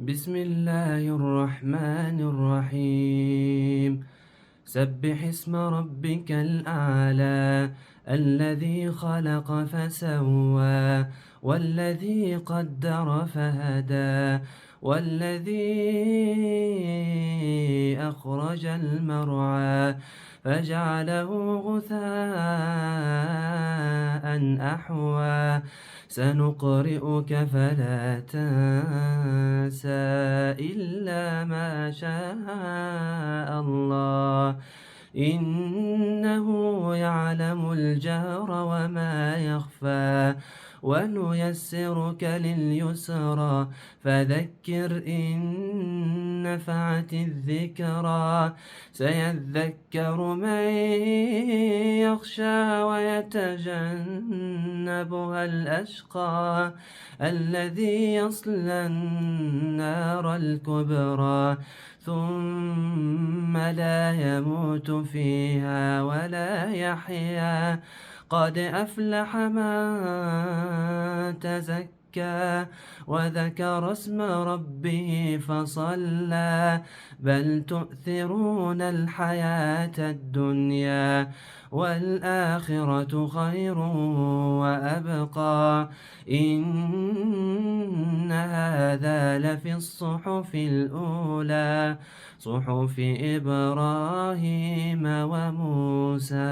بسم الله الرحمن الرحيم. سبح اسم ربك الأعلى الذي خلق فسوى والذي قدر فهدى والذي أخرج المرعى فجعله غثاء أحوى سنقرئك فلا تنسى إلا ما شاء الله إنه يعلم الجهر وما يخفى ونيسرك لليسرى فذكر إن نفعت الذكرى سيذكر من يخشى ويتجنبها الأشقى الذي يصلى النار الكبرى ثم لا يموت فيها ولا يحيا قد أفلح من تزكى وذكر اسم ربه فصلى بل تؤثرون الحياة الدنيا والآخرة خير وأبقى إن هذا لفي الصحف الأولى صحف إبراهيم وموسى.